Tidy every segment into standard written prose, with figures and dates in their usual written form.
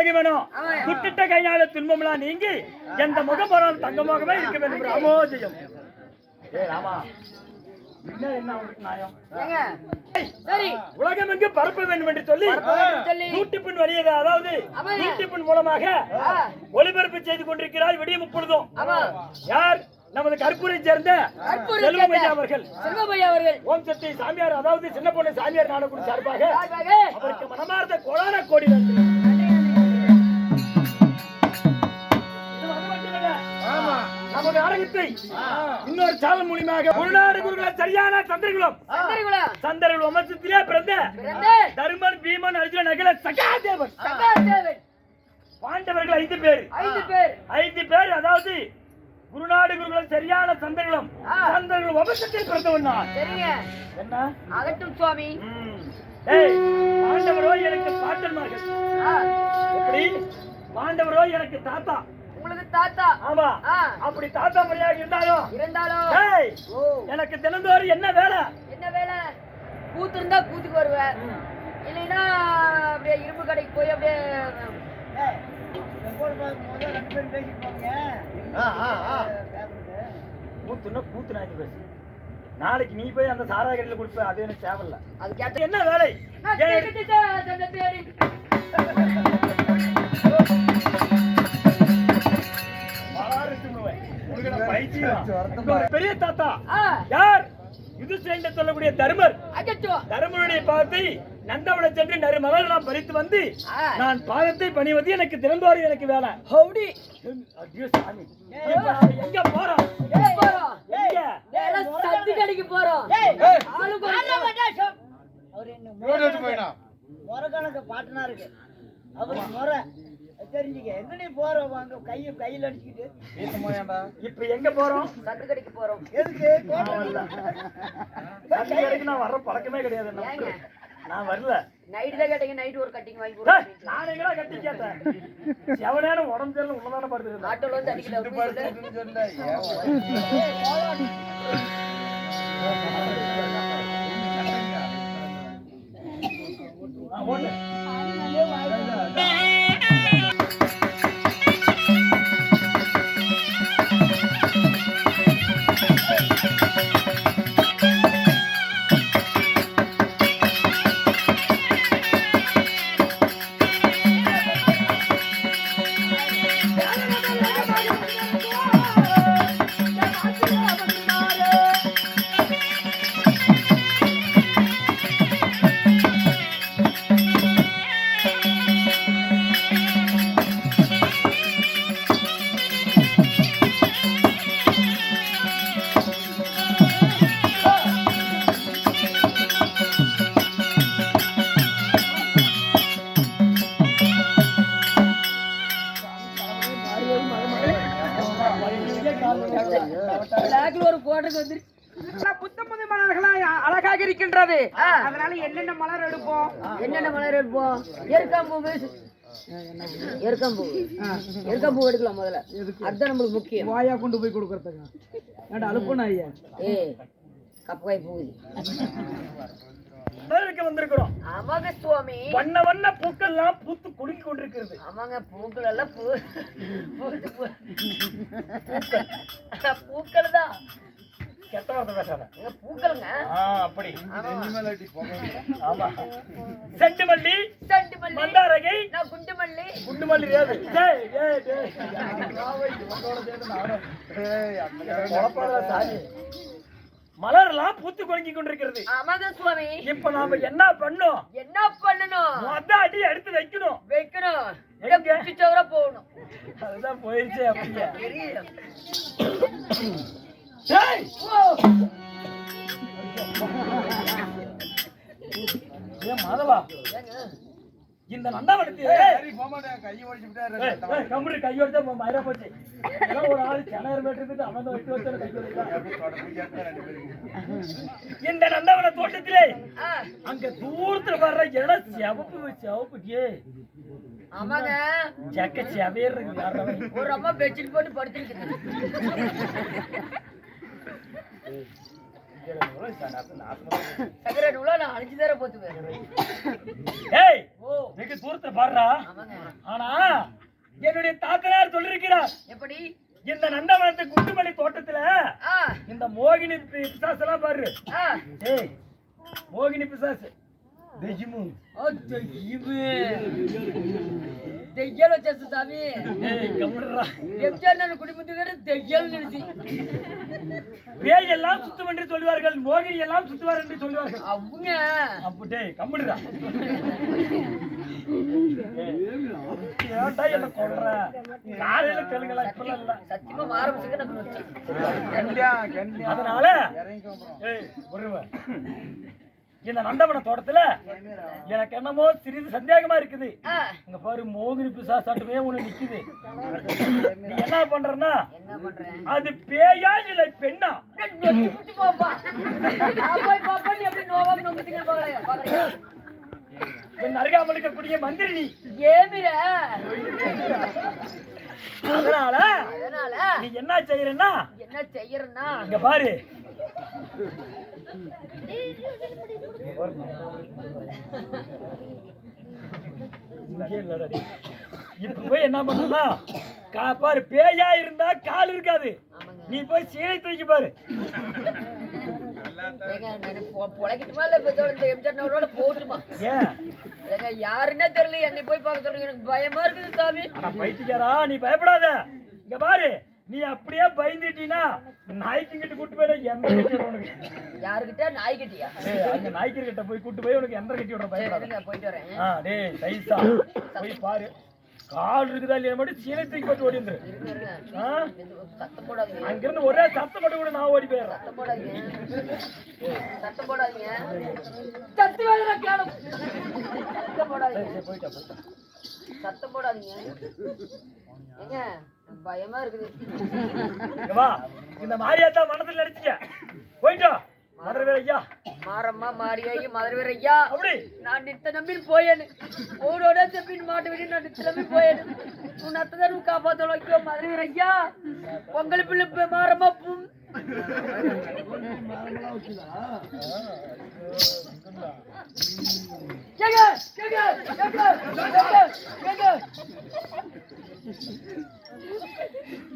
ஆகி வேணும். துட்டிட்ட கையால துன்பம்லாம் நீங்கி எந்த முகம் போனாலும் தங்கமாகவே இருக்க வேண்டும். ராமோஜயம். ராமா என்ன நியாயம்? உலகம் எங்கு பரப்ப வேண்டும் என்று சொல்லி யூடியூப்பின் வழியாக, அதாவது யூடியூப்பின் மூலமாக ஒளிபரப்பு செய்து கொண்டிருக்கிறார் விடிய முப்பொழுதும். யார்? நமது கற்பூரை சேர்ந்த செல்வமையா அவர்கள். ஓம் சக்தி சாமியார், அதாவது சின்ன பொண்ணு சாமியார் நாடகுடி சார்பாக அவருக்கு மனமார்ந்த கோடான கோடி நன்றி. நமது நாடகத்தை இன்னொரு சாலம் மூலியமாக உள்நாடு குருகுல சரியான சந்திரகுலம் வம்சத்திலே பிறந்த தருமன், பீமன், அர்ஜுனன், அகில சகாதேவன் பாண்டவர்கள் 5 பேர். 5 பேர், அதாவது குருநாடு குருகுலம் சரியான சந்திரகுலம் வம்சத்தில் பிறந்தவன். என்ன அகட்டும் சுவாமி. பாண்டவரோ எனக்கு பாட்டன்மார்கள். எப்படி? பாண்டவரோ எனக்கு தாத்தா. உங்களுக்கு தாத்தா? ஆமா. அப்படி தாத்தா முறையாக இருந்தாலும் எனக்கு தினந்தோறும் என்ன வேலை? கூத்து இருந்தா கூத்துக்கு வருவேன், இல்லைன்னா அப்படியே இரும்பு கடைக்கு போய் அப்படியே கூத்து நாய்க்கு பேசு. நாளைக்கு நீ போய் அந்த சாராய கடையில கொடுப்ப, அது எனக்கு தேவையில்ல. அது கேட்ட என்ன வேலை? பெரிய தாத்தா யார்? யுதிஷ்டிரன் சொல்லக்கூடிய தர்மர். தர்மருடைய பாதத்தை நந்தவனம் சென்று நறுமகள் நான் பறித்து வந்து நான் பாதத்தை பணிவது எனக்கு தினந்தோறும் எனக்கு வேலை. எங்க போறோம்? கடைக்கு போறோம். பாட்டுனா இருக்கு அவரு முறை தெரிஞ்சுக்க. எங்க நீ போறோம்? வாங்க கையில அடிச்சுக்கிட்டு இப்ப எங்க போறோம்? சந்து கடைக்கு போறோம். எதுக்கு? நான் வர்ற பழக்கமே கிடையாது. நான் வரல. நைட் தான் கேட்டீங்க. நைட் ஒரு கட்டிங் வாங்கி போறேன். நான் எங்கடா கட்டி கேட்டேன்? எவனேன உடம்பு தெரியல உள்ளதான படுது. ஆட்டோல வந்து அடிக்கல சொன்னேன். அழகாக இருக்கின்றது. அதனால என்னென்ன மலர் எடுப்போம்? எருக்கம்பூ எடுக்கலாம் முதல்ல. அதுதான் நம்மளுக்கு முக்கியம். வாயா கொண்டு போய் கொடுக்கறதுக்கு அழுப்புனா ஐயா. கப்பகாய் பூ வந்திருக்கிறோம். ஆமாங்க சுவாமி. வண்ண வண்ண பூக்கள் எல்லாம் பூத்து குலுங்கி கொண்டிருக்கிறது. ஆமாங்க, பூக்கள் எல்லாம் பூக்கள் தான். கெட்ட வார்த்தை பேசாத. பூக்களுங்க. அப்படி ஆமா. செண்டுமல்லி, மந்தாரகை, குண்டுமல்லி. குண்டுமல்லி மலர்லாம் பூத்து குலுங்கி கொண்டிருக்கிறது. ஆமாங்க சுவாமி. இப்ப நாம என்ன பண்ணணும்? அடி எடுத்து வைக்கணும். போகணும். அதுதான் போயிடுச்சு. அப்படியே மாதவா, இந்த நந்தாவனத்தை கையோட மயிரா போச்சு. ஒரு ஆள் கிணறு மேட்டு அவன் வெட்டி வச்சு இந்த நந்தாவன தோட்டத்திலே அங்க தூரத்துல வர்ற இடம் சிவப்பு. ஆமாங்க, ஜக்க செவேர் ஒரு அம்மா பெட்ஷீட் போட்டு படுத்துருக்கு. தூரத்துல பாடுறா. ஆனா கொண்டிருக்கிறார். எப்படி? இந்த நந்தவனத்து குண்டுமணி தோட்டத்துல ஆ, இந்த மோகினி பிசாசு எல்லாம் பாரு. ஆ. ஏய், மோகினி பிசாசு தெய்யமு. தெய்யல் வச்சு சாமி. ஏய், கம்முடுறா. எம்ஜிஆர் குடிமுத்துக்கிட்ட தெய்யல் நினைச்சு பேய் எல்லாம் சுத்தம் என்று சொல்வார்கள், மோகினி எல்லாம் சுத்துவார் என்று சொல்வார்கள். அவங்க அப்படியே கம்முடுறா. ஏன்டா என்ன கொல்ற? காலையில தெலுங்குல இப்பெல்லாம் இல்ல. சத்தியமா ஆரம்பிச்சுக்க எனக்கு நொச்சி. அதனால ஏய், ஒருவ இந்த நந்தவன தோட்டத்துல எனக்கு என்னமோ சிறிது சந்தேகமா இருக்குது. ஆ, இங்க பாரு, மோகினி பிசாசாட்டமே ஒண்ணு நிக்குது. நீ என்ன பண்றன்னா, என்ன பண்றேன்? அது பேயா இல்ல பெண்ணா? நொச்சி குட்டி போப்பா. நான் போய் பாப்பா, நீ எப்படி நோவாம நொம்பிட்டுக்க பாக்குறீங்க? என் அருகாமல் இருக்கக்கூடிய மந்திரி நீ. ஏமிர அதனால அதனால நீ என்ன செய்யறன்னா, என்ன செய்யறேன்னா, இங்க பாரு, இங்கே இல்லடா நீ. இப்ப போய் என்ன பண்ணா, பாரு, பேயா இருந்தா கால் இருக்காது. நீ போய் சீலை தூக்கி பாரு. ஏங்க நான் பொழைக்கட்டுமா இல்ல இந்த எம்ஜிஆர் நவரோட போட்டுமா? ஏன் ஏங்க யாருன்னே தெரியல, என்னை போய் பார்க்க சொல்லுங்க, எனக்கு பயமா இருக்குது சாமி. ஆனா பைத்தியக்காரா, நீ பயப்படாத. இங்க பாரு, நீ அப்படியே பயந்துட்டீனா நாய்க்கிட்ட கூட்டு போய் எந்த கட்டி உனக்கு. யாருக்கிட்ட? நாய்கிட்டியா? அந்த நாய்க்கிட்ட போய் கூட்டு போய் உனக்கு எந்த கட்டி விடுற பயப்படாத. சரிங்க, போயிட்டு வரேன். டேய் சைஸா போய் பாரு, கால் இருக்குதா இல்லையா மட்டும் சீலை தூக்கி போட்டு ஓடி வந்துரு. இருங்க, இருங்க. ஆ? சத்தம் போடாதீங்க, அங்கிருந்து ஒரே சத்தம் மட்டும் கூட நான் ஓடி போயிடுறேன். சத்தம் போடாதீங்க, சத்தம் போடாதீங்க. சத்து வேலை கேளும். சத்தம் போடாதீங்க, போயிட்டா சத்தம் போடாதீங்க. ஏங்க பயமா இருக்குது. இங்க வா, இந்த மாதிரியாத்தா மனசுல நினைச்சுக்க. போயிட்டா மதுரை ஐயா, மாரம்மா மாரியாயி மதுரை ஐயா. அப்படி நான் நித்த நம்பின்னு போயேன்னு ஊரோட செப்பின் மாட்டு விட்டு நான் நித்த நம்பி போயேன்னு உன் அத்ததான் காப்பாத்த வைக்கோ மதுரை ஐயா. பொங்கல் பிள்ளை மாரம்மா பூம். கேங்க கேங்க கேங்க கேங்க.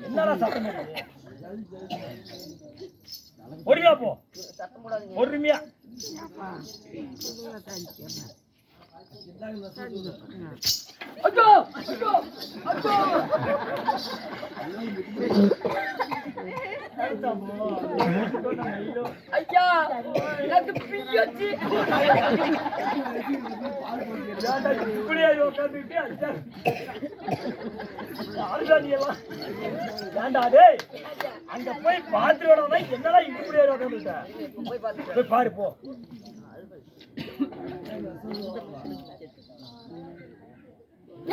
என்னடா சத்தம் போடுறது? ஒருமையா போ, சத்தம் போடாதீங்க. ஒருமையா. அச்சோ அச்சோ அச்சோ. ஐயா எனக்கு பிய்யச்சி. இப்படியே உட்காந்துக்கிட்டு ஏண்டா டேய், அங்க போய் பாத்துருவோட என்னடா இப்படியே உட்காந்துட்ட? போய் பார்த்து போய் பாரு போ.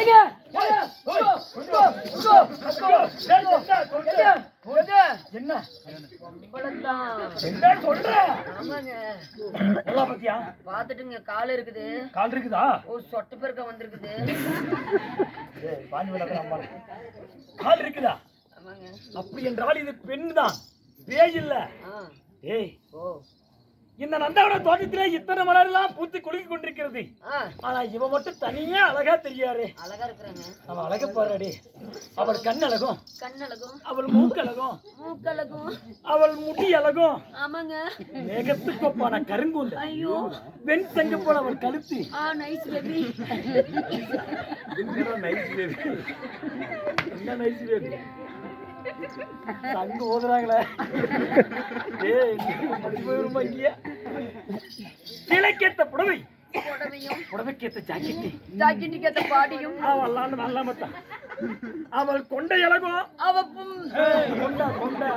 ஏங்க என்ன இவ்வளவுதான். என்ன சொல்ற? ஆமாங்க, நல்லா பாத்தியா? பாத்துட்டுங்க கால் இருக்குது, கால் இருக்குதா? ஒரு சொட்டு பெருக்க வந்திருக்குது. ஏய், பாஞ்சு விடாத அம்மா. கால் இருக்குதா? ஆமாங்க. அப்படி என்றால் இது பெண் தான், பேய் இல்ல. ஆ, ஏய், ஓ, இந்த நந்தவன தோட்டத்திலே இத்தனை மலரெல்லாம் பூத்து குலுங்கி கொண்டிருக்கிறது. ஆ, ஆனா இவ மட்டும் தனியா அழகா தெரியாரு. அழகா இருக்கிறாங்க. அவன் அழக பாருடி. அவள் கண் அழகும், கண்ணழகும், அவள் மூக்கு அழகும், மூக்கழகும். அவள் முடி அழகும், ஆமாங்க. மேகத்துக்கு ஒப்பான கருங்கூந்த, ஐயோ, வெண் தங்க போல அவள் கழுத்து. Nice baby. என்ன நைஸ் பேபி, என்ன நைஸ் பேபி. தங்க ஓதுறாங்களே. ஏய், ரொம்ப இங்கேயே கிழக்கேத்த புடவை, புடவையும் புடவைக்கேத்த ஜாக்கெட்டு, ஜாக்கெட்டுக்கேத்த பாடியும். அவள் நல்ல மத்தான். அவள் கொண்டை அழகும், அவ கொண்டா கொண்டா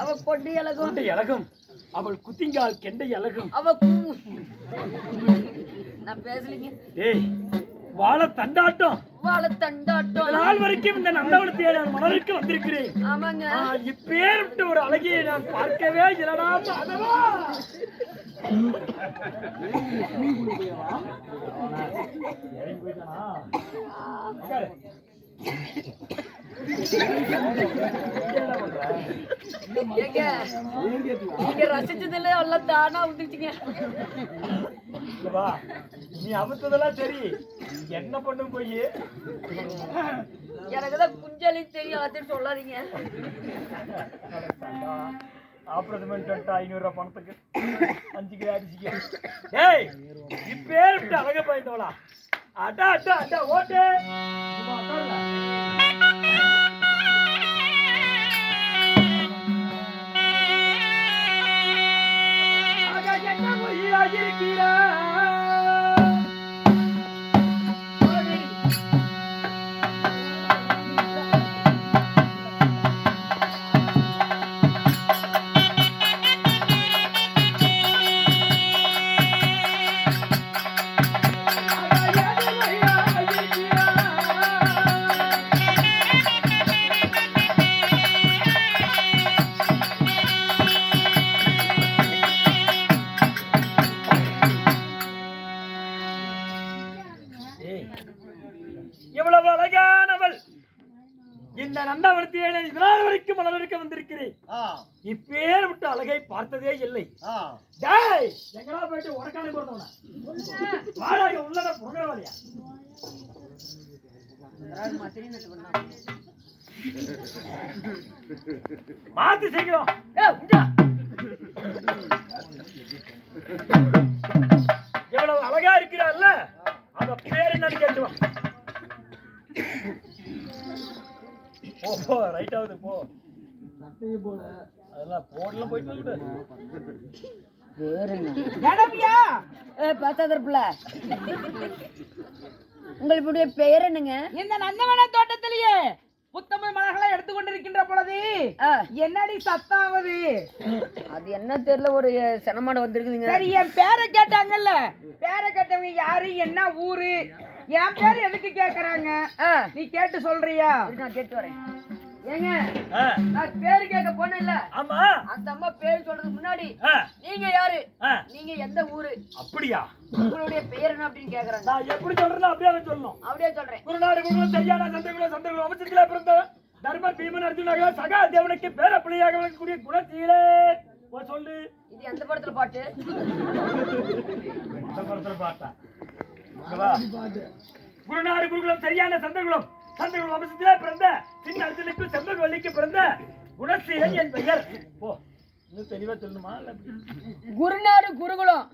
அவ கொண்டி அழகும். கொண்டை அழகும், அவள் குத்திங்கால் கெண்டை அழகும். அவ நான் பேசலீங்க. ஏய், வாழ தண்டாட்டம். வாழ தண்டாட்டம். நாள் வரைக்கும் இந்த நந்தவனத்தை நான் மலருக்கு வந்திருக்கிறேன். ஆமாங்க. இப்பேற்பட்ட ஒரு அழகியை நான் பார்க்கவே இல்லடா மாதவா. ஏங்க நீங்க ரசிச்சதுல எல்லாம் தானா வந்துச்சுங்க. வா நீ அமுத்ததெல்லாம் சரி, என்ன பண்ணும் போய் எனக்குதான் குஞ்சலி தெரியும், எல்லாத்தையும் சொல்லாதீங்க. ஆபரேஷன் பண்ணிட்டு 500 ரூபாய் பணத்துக்கு 5 கிலோ அரிசிக்கு. டேய் இப்பேர் விட்டு அழக போயிட்டோளா. அடா அடா அடா ஓட்டு என்ன பொய்யாக இருக்கிறா இவ்வளவு அழகானவள் இந்த நந்தவனத்திலே இதனால் வரைக்கும் மலர்க்க வந்திருக்கிறேன். இப்பேர் விட்டு அழகை பார்த்ததே இல்லை. டேய் எங்கடா போயிட்டு உனக்கான போறதவனா வாடகை உள்ளத புறங்கறவாளியா மாத்தி செய்கிறோம். இவ்வளவு அழகா இருக்கிறாள்ல, அந்த பேர் என்னன்னு கேட்டுவான். ஓ ரைட் ஆகுது போ, அதெல்லாம் போடலாம் போயிட்டு உங்களுடைய பெயர் என்னங்க? இந்த நந்தவன தோட்டத்திலேயே புத்தம மலர்களை எடுத்துக்கொண்டிருக்கின்ற பொழுது என்னடி சத்தாவது? அது என்ன தெரியல, ஒரு சனமாடு வந்திருக்குதுங்க. சரி, என் பேரை கேட்டாங்கல்ல, பேரை கேட்டவங்க யாரு, என்ன ஊரு, என் பேரு எதுக்கு கேக்குறாங்க, நீ கேட்டு சொல்றியா? நான் கேட்டு வரேன். ஏங்க நான் பேரு கேட்க போனேன் இல்ல, ஆமா அந்த அம்மா பேரு சொல்றதுக்கு முன்னாடி நீங்க யாரு, நீங்க எந்த ஊரு, அப்படியா உங்களுடைய பெயர் என்ன அப்படின்னு கேக்குறாங்க. நான் எப்படி சொல்றேன் அப்படியே சொல்லணும். அப்படியே சொல்றேன். குருநாடு குருகுலம் சரியான சந்தகுலம் அமைச்சத்திலே பிறந்த தர்மர் பீமன் அர்ஜுனாக சகா தேவனுக்கு பேரப்பிள்ளையாக விளங்கக்கூடிய குணசீலே சொல்லு. இது எந்த படத்துல பாட்டு? இந்த படத்துல பாட்டா? குருநாடு குருகுலம் சரியான சந்தகுலம் அமைச்சத்திலே பிறந்த சின்ன அர்ஜுனுக்கு செம்பகவல்லிக்கு பிறந்த குணசீலன் என் பெயர். போ இன்னும் தெளிவா சொல்லணுமா? குருநாடு குருகுலம்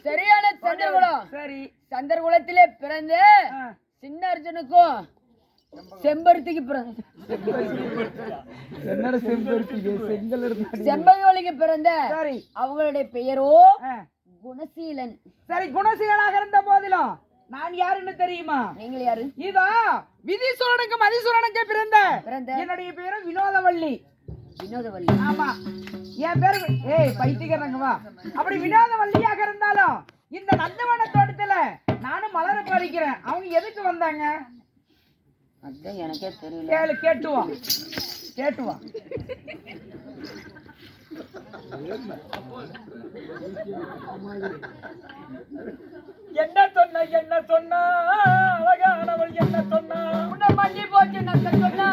சரியான சந்திரகுலம். சரி, சந்திரகுலத்திலே பிறந்த சின்ன அர்ஜுனுக்கும் செம்பருத்திக்கு பிறந்த செம்பகவல்லிக்கு பிறந்த அவங்களுடைய பெயரோ குணசீலன். சரி, குணசீலனாக இருந்த போதிலும் நான் யாருன்னு தெரியுமா? நீங்கள் யாரு? இதோ விதீஸ்வரனுக்கு மதிசூரனுக்கு பிறந்த என்னுடைய பேரு வினோதவல்லி. வினோதவல்லி? ஆமா, என் பேரு பைத்தியக்காரங்க வா. அப்படி வினோதவல்லியாக இருந்தாலும் இந்த நந்தவன தோட்டத்துல நானும் மலர பறிக்கிறேன். அவங்க எதுக்கு வந்தாங்க? அதான் எனக்கே தெரியல. கேட்டுவா. என்ன சொன்னா அழகானவள் என்ன சொன்னா? உன்னை மண்ணி போச்சு நத்த சொன்னா.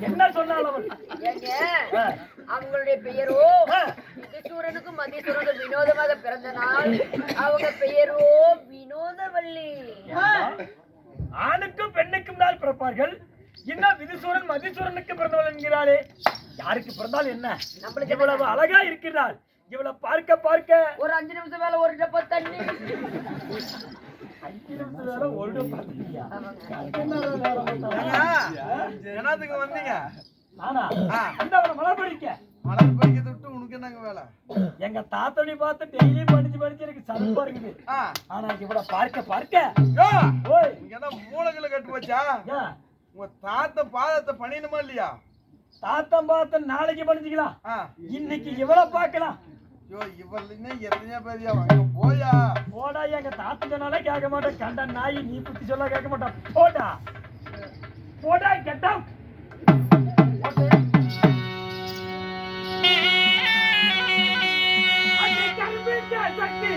என்ன சொன்னாள் அவள்? அவங்களுடைய பெயரோ விதீஸ்வரனுக்கும் மதீஸ்வரனுக்கும் வினோதமாக பிறந்த நாள். அவங்க பெயரோ வினோதவல்லி. ஆணுக்கும் பெண்ணுக்கும் தான் பிறப்பார்கள். இன்னும் விதீஸ்வரன் மதீஸ்வரனுக்கு பிறந்தவள் என்கிறாளே, யாருக்கு பிறந்தால் என்ன? நம்மளுக்கு இவ்வளவு அழகா இருக்கிறாள். இவ்வளவு பார்க்க ஒரு 5 நிமிஷம் வேலை, ஒரு டப்பா தண்ணி. 5 நிமிஷம் வேலை, ஒரு டப்பா தண்ணியா? என்னத்துக்கு வந்தீங்க? நானா அந்த மலர் பறிக்க விட்டு உனக்கு என்னங்க வேலை? எங்க தாத்தனி பார்த்து டெய்லி படிச்சு எனக்கு சலுப்பா இருக்குது. ஆனா இவ்வளவு பார்க்க என்ன மூளைகளை கட்டு வச்சா? உங்க தாத்த பாதத்தை பணியணுமா இல்லையா? தாத்தம் பார்த்து நாளைக்கு படிச்சுக்கலாம், இன்னைக்கு இவ்வளவு பார்க்கலாம். இவள்னா எத்தனையா பேரியா வாங்க போயா? போடா, எங்க தாத்தா சொன்னாலே கேட்க மாட்டேன். கண்ட நாய் நீ புத்தி சொல்ல கேட்க மாட்டான். போடா கெட்டா. சக்தி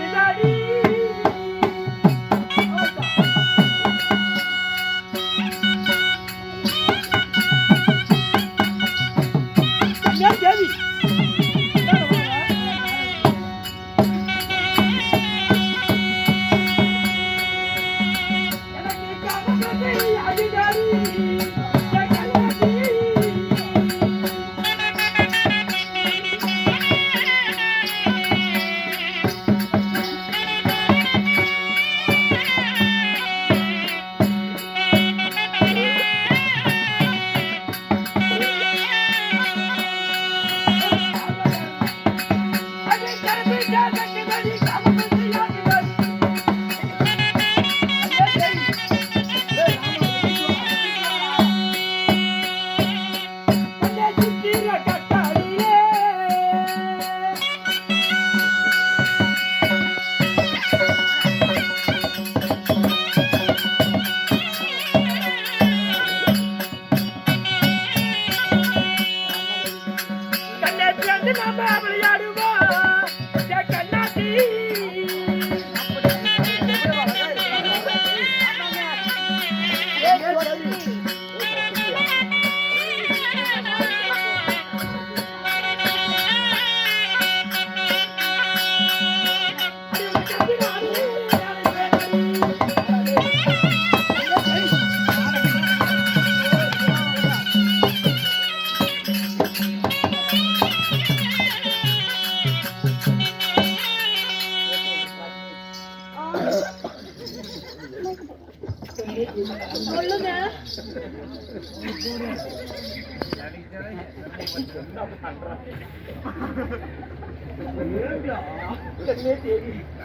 சொல்லுங்க.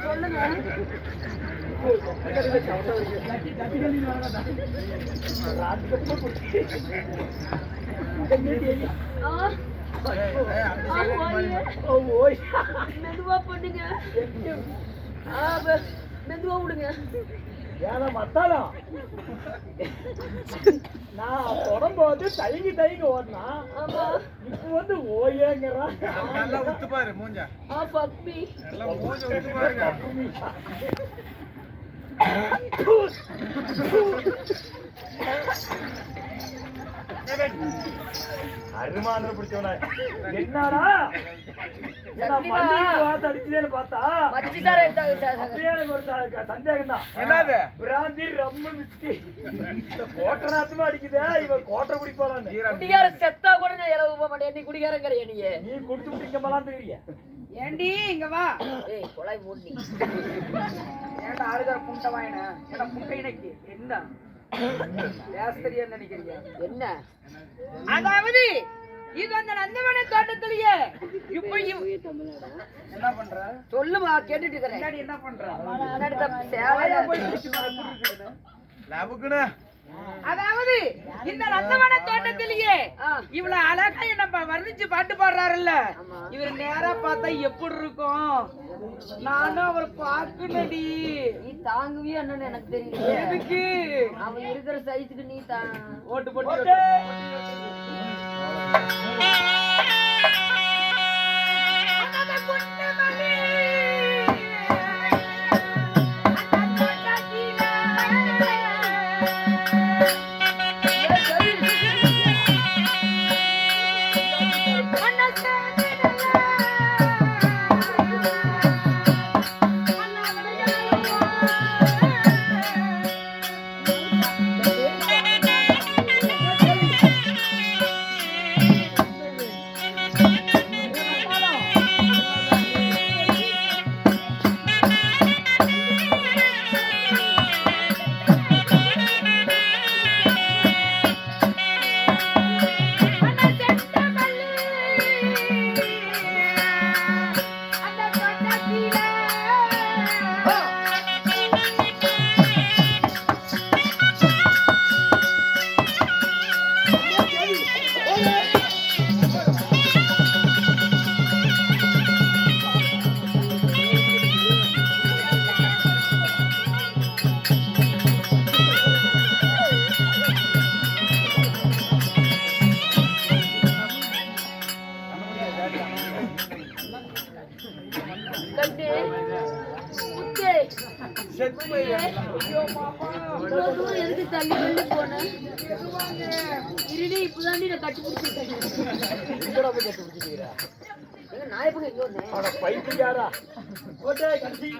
சொல்லுங்க. மெதுவா பண்ணுங்க. மெதுவா விடுங்க. ஏன்னா மத்தாலும் நான் தொடம்போது தயங்கி ஓடினா இப்ப வந்து ஓயேங்கிறான். நல்லா உத்து பாரு மூஞ்ச. பப்பி நல்லா மூஞ்ச உத்து பாருங்க. அருமான பிடிச்சவன என்னடா அடிச்சதேன்னு பார்த்தா எனக்கு ஒரு சந்தேகம் தான். என்னது பிராந்தி ரம்மு மிஸ்கி கோட்டராத்தமா அடிக்குதே, இவன் கோட்டை குடிப்பானு. குடிகார செத்தா கூட நான் இலவு போக மாட்டேன். நீ குடிகாரங்கிற நீ குடிச்சு விட்டீங்கலாம் தெரிய. ஏண்டி இங்க வா. ஏய் கொலை மூடி. ஏன்டா ஆளுகார புண்டை வாயின என்ன புண்டை இணைக்கு என்ன பேசறியா நினைக்கிறீங்க? என்ன அதாவது இது அந்த நந்தவன தோட்டத்திலேயே இப்ப என்ன பண்ற சொல்லுமா கேட்டுட்டு இருக்கிறேன். என்ன பண்ற லபுக்குனே. அதாவது இந்த நந்தவன தோட்டத்திலேயே இவ்வளவு அழகா என்ன வர்ணிச்சு பாட்டு பாடுறாருல்ல, இவர் நேரா பார்த்தா எப்படி இருக்கும்? நானும் அவர் பார்க்கணுடி. நீ தாங்குவியா என்னன்னு எனக்கு தெரியல. எதுக்கு அவன் இருக்கிற சைஸுக்கு நீ ஓட்டு போட்டு எதுக்கு தள்ளி தள்ளி போன இருடி இப்பதாண்டி நான் கட்டி பிடிச்சிருக்கேன். நான் எப்படி எங்க வந்தேன்? பைத்தியாரா ஓட்டே கட்சி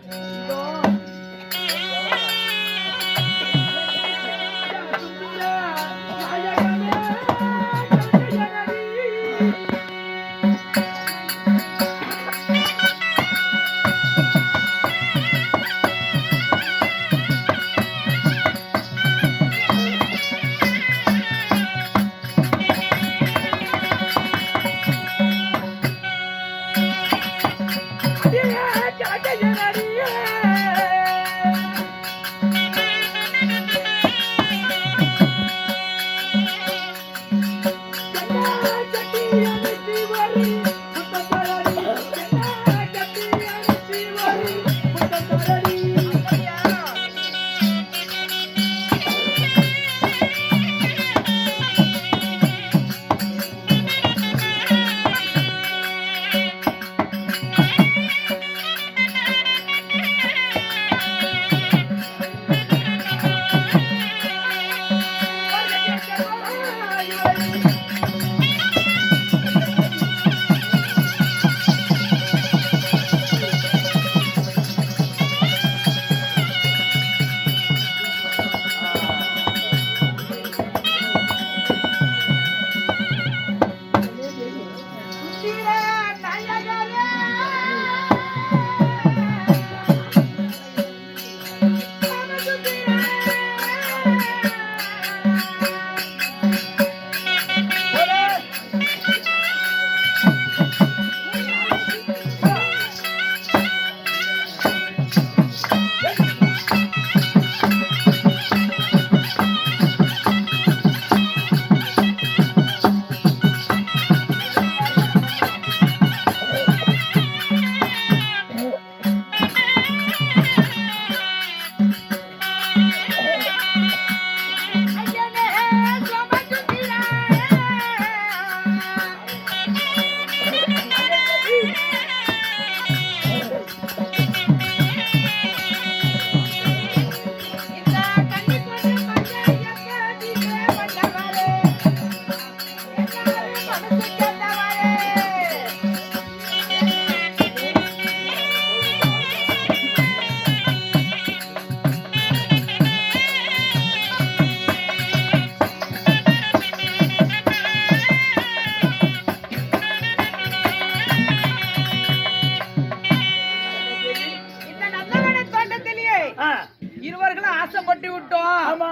விட்டோம் ஆமா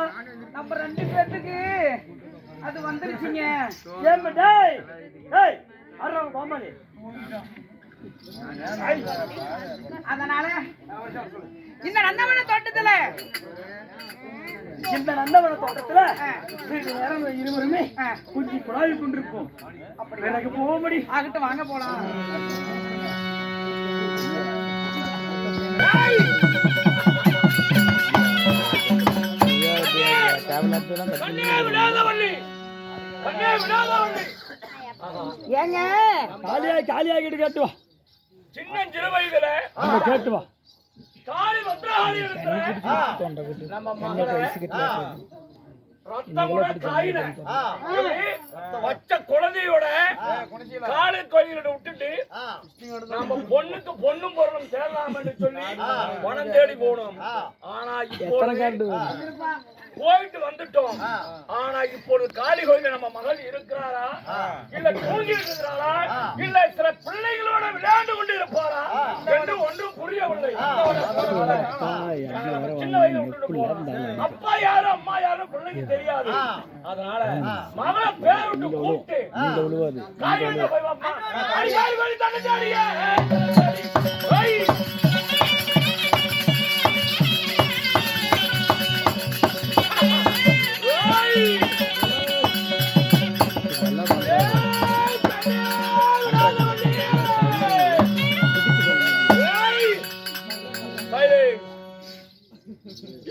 நம்ம 2 பேத்துக்கு அது வந்துருச்சுங்க. ஏன் டேய் டேய் அரவ பாமாலி அதனால இந்த நந்தவன தோட்டத்துல சிறிது நேரம் இருவருமே குஞ்சி குழாவி கொண்டிருப்போம். அப்படி எனக்கு போக முடியும். ஆகட்டும், வாங்க போலாம். ஏங்க காலியாகிட்டு கேட்டு வா. சின்ன சிறு வயதுல கேட்டு வா. காளி பத்ரகாளி நம்ம ரத்தமுட காயின பச்சை குழந்தையோட காளி கோயிலோட விட்டுட்டு நம்ம பொண்ணுக்கு பொண்ணும் பொருளும் சேரலாம்னு சொல்லி பணம் தேடி போனோம். ஆனா இப்போ போயிட்டு வந்துட்டோம். ஆனா இப்பொழுது காளி கோயில நம்ம மகள் இருக்கிறாரா இல்ல தூங்கி இருக்கிறாரா இல்ல சில பிள்ளைகளோட விளையாண்டு கொண்டு இருப்பாரா என்று ஒன்றும் புரியவில்லை. சின்ன வயது விட்டுட்டு போறோம். அப்பா யாரு அம்மா யாரும் பிள்ளைக்கு தெரியாது. அதனால மகளை பேர் விட்டு கூப்பிட்டு காளி கோயில போய் வாப்பா. காளி கோயில் தங்கச்சாடியே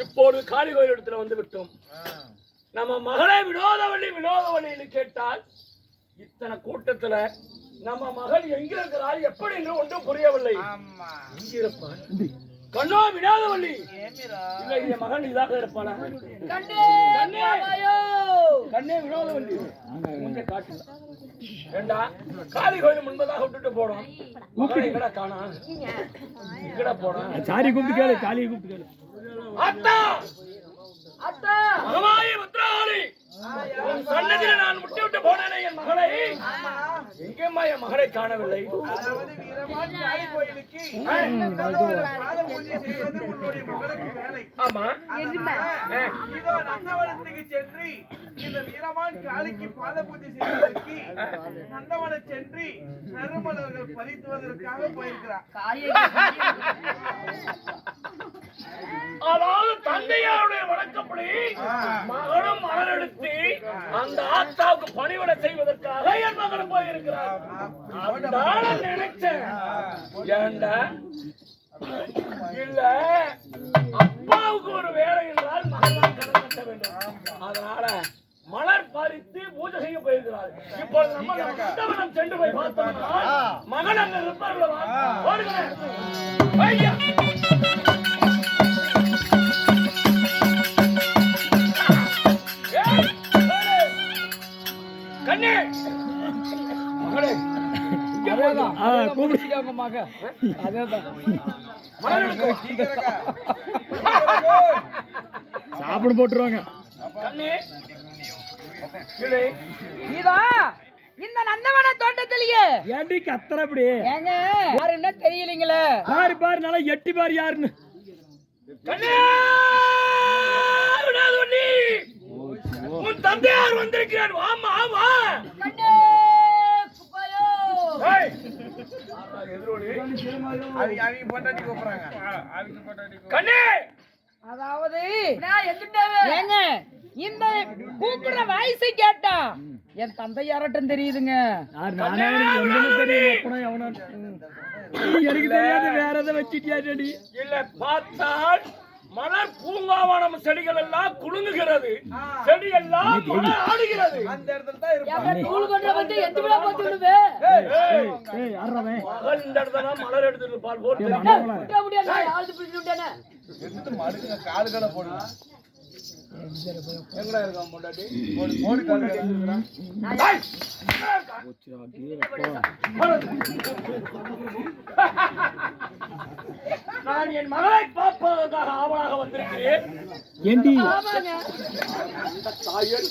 இப்போது காளி கோயில் இடத்துல வந்து விட்டோம். நம்ம மகளை வினோதவள்ளி கேட்டால் இத்தனை கூட்டத்துல நம்ம மகள் எங்க இருக்கிறாள் எப்படி என்று ஒன்றும் புரியவில்லை. கண்ணோ வினோதவள்ளி இல்ல மகன் இதாக இருப்பாளா? கண்ணே வினோதவள்ளி கொஞ்சம் காட்டு ஏண்டா காளி கோயில் முன்பதாக விட்டுட்டு போனோம். எங்கடா காணா எங்கடா போனா? சாரி கூப்பிட்டு கேளு, காளியை கூப்பிட்டு கேளு. அத்தா அத்தா மகமாயி பத்ரகாளி சன்னதியில நான் முட்டி விட்டு போனேனே என் மகளை எங்கேம்மா என் மகளை காணவில்லை. ஆமா சென்று இந்த வீரமான் காளிக்கு பாத பூஜை செய்வதற்கு நந்தவன சென்று நறுமலர்கள் பறித்துவதற்காக போயிருக்கிறார். அதாவது தந்தையாருடைய வழக்கப்படி மகனும் மலர் எடுத்து அந்த ஆத்தாவுக்கு பணிவிட செய்வதற்காக என் மகன் போயிருக்கிறார். நினைச்சேன் ஏண்டா இல்ல அப்பாவுக்கு ஒரு வேலை என்றால் மகன் கடன் கட்ட வேண்டும். அதனால மலர் பறித்து பூஜை செய்ய போயிருக்கிறார். இப்போது நம்ம நந்தவனம் சென்று போய் பார்த்தோம்னா மகன் அங்க இருப்பார்களா? கண்ணே மகளே சாப்பிட போட்டுருவாங்க. இந்த நந்தவன தோட்டத்திலேயே ஏண்டி கத்துற அப்படி? ஏங்க யாருன்னா தெரியலீங்களே. பாரு பாரு நல்லா எட்டி பாரு யாருன்னு. உன் தந்தையார் வந்திருக்கிறார். ஆமா ஆமா அதாவது ஏங்க இந்த கூப்பிடுற வாய்ஸை கேட்டா என் தந்தை யாரட்டும் தெரியுதுங்க. எனக்கு தெரியாது வேற எதை வச்சிட்டியாடி இல்ல. பார்த்தால் மலர் பூங்காவனம் செடிகள் எல்லாம் குலுங்குகிறது, செடி எல்லாம் ஆடுகிறது. அந்த இடத்துல தான் இந்த இடத்துல மலர் எடுத்துட்டு பால் போட்டு காடுகளை போடுங்க. எங்கடா இருக்கான் முன்னாடி நான் என் மகளை பார்ப்பதற்காக ஆவலாக வந்திருக்கிறேன். ஏண்டி தாயல்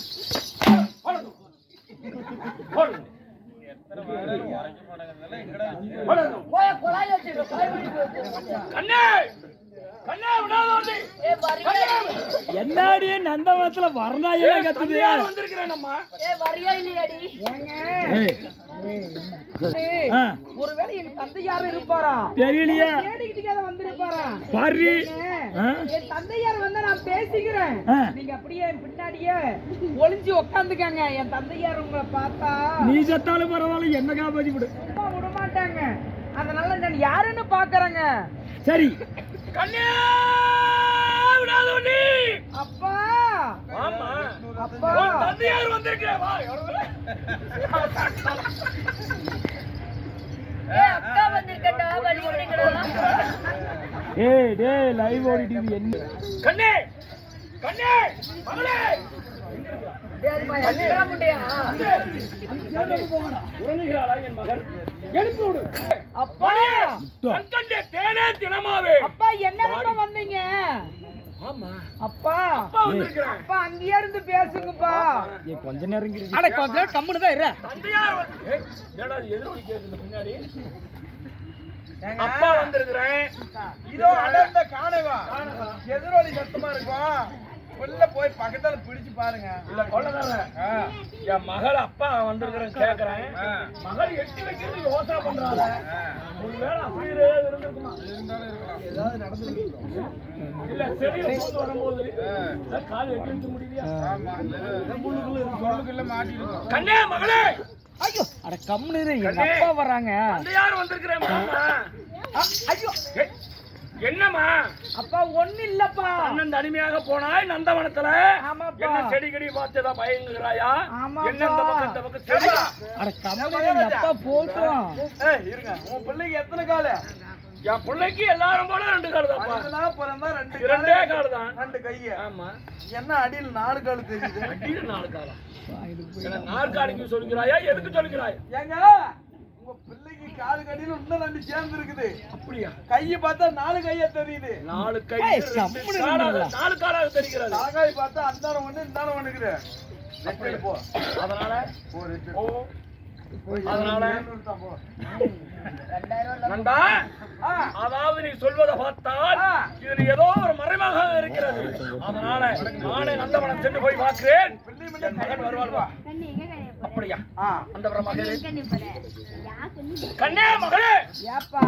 கண்ணே கண்ணே விடாதே. ஏ வரியா என்னடி நந்தவனத்துல வர்ணாயே கத்துது. வந்திருக்கிறேன் அம்மா. ஏ வரியா இல்லையாடி? ஒருவேளை எங்க தந்தையார் இருப்பாரா? தெரியலையே. தேடிக்கிட்டே வந்திருப்பாரா? பாரு. என் தந்தையார் வந்தா நான் பேசிக்கிறேன். நீங்க அப்படியே என் பின்னாடியே ஒளிஞ்சு உட்காந்துக்கங்க. என் தந்தையார் உங்களை பார்த்தா நீ செத்தாலும் பரவாயில்ல, என்ன காப்பாத்தி விடு. சும்மா விட மாட்டாங்க. அதனால நான் யாருன்னு பாக்குறேங்க. சரி. கண்ணே விடாதே. அப்பா ஆமா. அப்பா தந்தையார் வந்திருக்கே. வா. ஏ அக்கா வந்திருக்கடா வழி விடுங்கடா. ஏய் டேய் லைவ் ஓடிட்டு என்ன? கண்ணே கண்ணே மகளே. டேய் மா எங்கடா முண்டியா? உறங்குகிறாளா என் மகள்? எழுப்பி விடு. அப்பா கண்கண்டே தேனே தினமாவே. அப்பா என்ன வந்தீங்க? ஆமா. அப்பா அப்பா வந்திருக்கிறான். அப்பா அங்கேயே இருந்து பேசுங்கப்பா. ஏ கொஞ்ச நேரம் இரு. அட கொஞ்ச நேரம் கம்முனு தான் இரு. தந்தையார் என்னடா எதிரொலி கேக்குது பின்னாடி? அப்பா வந்திருக்கிறேன். இதோ அடர்ந்த காணவா எதிரொலி சத்தமா இருக்கும். உள்ள போய் பக்கத்துல பிடிச்சு பாருங்க. இல்ல கொள்ளதானே. என் மகள் அப்பா வந்திருக்கிறேன் கேக்குறேன். மகள் எட்டி வைக்கிறது யோசனை பண்றாங்க. ஒருவேளை அப்படியே இருந்திருக்குமா? ஏதாவது நடந்துருக்கு. இல்ல செடியில போட்டு வரும்போது கால் எட்டி வைக்க முடியலையா? முள்ளுக்குள்ள மாட்டிருக்கோம். கண்ணே மகளே. ஐயோ அட கம்முனு இரு. எங்க அப்பா வராங்க. தந்தையார் வந்திருக்கிறேன் மாமா. ஐயோ என்னம்மா? அப்பா ஒண்ணு இல்லப்பா. அண்ணன் தனிமையாக போனாய் நந்தவனத்துல. ஆமாப்பா. என்ன செடி கடி பார்த்ததா பயங்குறாயா? ஆமாப்பா. என்ன இந்த பக்கம் செடி? அட கம்முனு எங்க அப்பா போட்டும். ஏய் இருங்க. உன் பிள்ளைக்கு எத்தனை காலு? என் பிள்ளைக்கு எல்லாரும் போல 2 கால் தான்ப்பா. அதெல்லாம் பிறந்தா 2 2 கால் தான். 2 கைய. ஆமா. என்ன அடியில் 4 கால் தெரியுது? அடியில 4 காலா? என்ன நாற்காலிக்கு சொல்லுகிறாயா? எதுக்கு சொல்லுகிறாய்? ஏங்க உங்க பிள்ளைக்கு காலு கடியில இன்னும் 2 சேர்ந்து இருக்குது. அப்படியா? கைய பார்த்தா 4 கையா தெரியுது. 4 கை ஏய், கம்முனு இருங்கடா. 4 காலாக தெரிகிறது. தாகாய் பார்த்தா அந்தாரம் ஒண்ணு இந்தாரம் ஒண்ணுக்குது. அப்படி போ. அதனால ஒரு ஓ அதனால போ. 2000 நண்டா, அதாவது நீ சொல்வதை பார்த்தால் இதில் ஏதோ ஒரு மறைமாக இருக்கிறது. அதனால நானே நந்தவனம் சென்று போய் பார்க்கிறேன். என் மகன் வருவாள்வா? அப்படியா? அந்த மகளே, கண்ணே மகளே. ஏப்பா